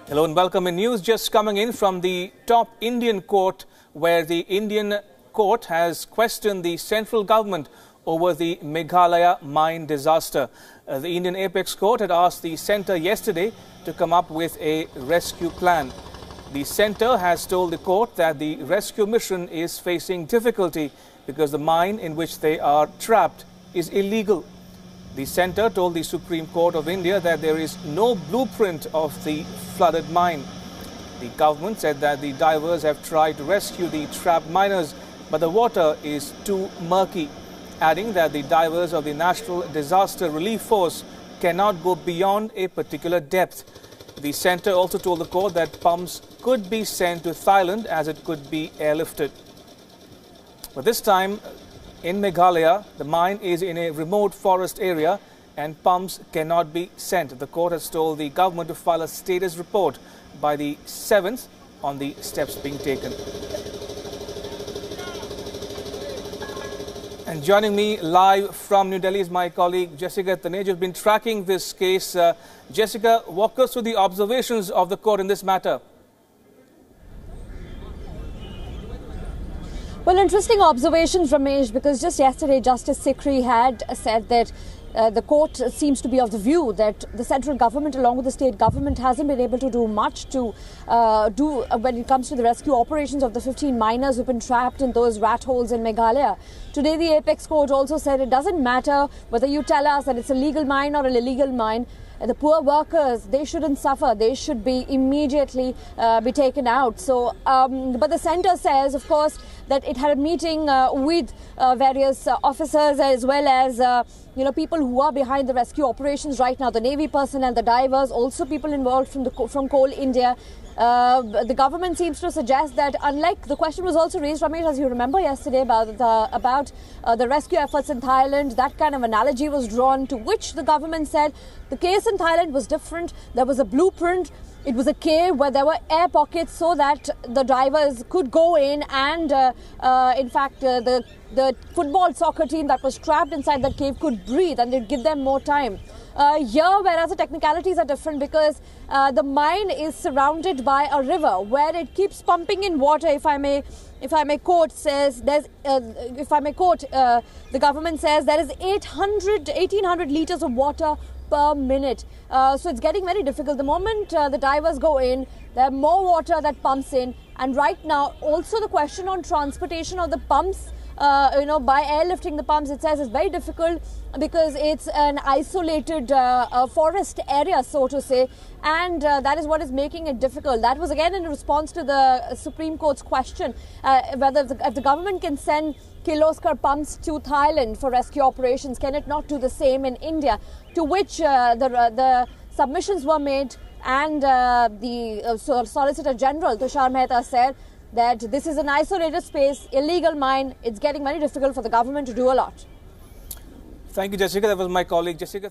Hello and welcome. In news just coming in from the top Indian court, where the Indian court has questioned the central government over the Meghalaya mine disaster. The Indian Apex Court had asked the centre yesterday to come up with a rescue plan. The centre has told the court that the rescue mission is facing difficulty because the mine in which they are trapped is illegal. The centre told the Supreme Court of India that there is no blueprint of the flooded mine. The government said that the divers have tried to rescue the trapped miners, but the water is too murky, adding that the divers of the National Disaster Relief Force cannot go beyond a particular depth. The centre also told the court that pumps could be sent to Thailand as it could be airlifted. But this time, in Meghalaya, the mine is in a remote forest area and pumps cannot be sent. The court has told the government to file a status report by the 7th on the steps being taken. And joining me live from New Delhi is my colleague Jessica Taneja, who's been tracking this case. Jessica, walk us through the observations of the court in this matter. Well, interesting observations, Ramesh, because just yesterday Justice Sikri had said that the court seems to be of the view that the central government along with the state government hasn't been able to do much to when it comes to the rescue operations of the 15 miners who've been trapped in those rat holes in Meghalaya. Today the Apex Court also said it doesn't matter whether you tell us that it's a legal mine or an illegal mine. The poor workers, they shouldn't suffer. They should be immediately be taken out. So, but the centre says, of course, that it had a meeting with various officers as well as people who are behind the rescue operations right now, the Navy personnel, the divers, also people involved from Coal India. The government seems to suggest that, unlike the question was also raised, Ramesh, as you remember yesterday, about the rescue efforts in Thailand, that kind of analogy was drawn, to which the government said the case in Thailand was different. There was a blueprint. It was a cave where there were air pockets so that the divers could go in and, in fact, the football soccer team that was trapped inside that cave could breathe, and they'd give them more time. Here, whereas the technicalities are different because the mine is surrounded by a river where it keeps pumping in water. If I may quote, says there's the government says there is 1,800 liters of water per minute. So it's getting very difficult. The moment the divers go in, there are more water that pumps in, and right now also the question on transportation of the pumps. By airlifting the pumps, it says it's very difficult because it's an isolated forest area, so to say, and that is what is making it difficult. That was again in response to the Supreme Court's question whether if the government can send Kirloskar pumps to Thailand for rescue operations, can it not do the same in India? To which the submissions were made, and the Solicitor General Tushar Mehta said that this is an isolated space, illegal mine. It's getting very difficult for the government to do a lot. Thank you, Jessica. That was my colleague Jessica.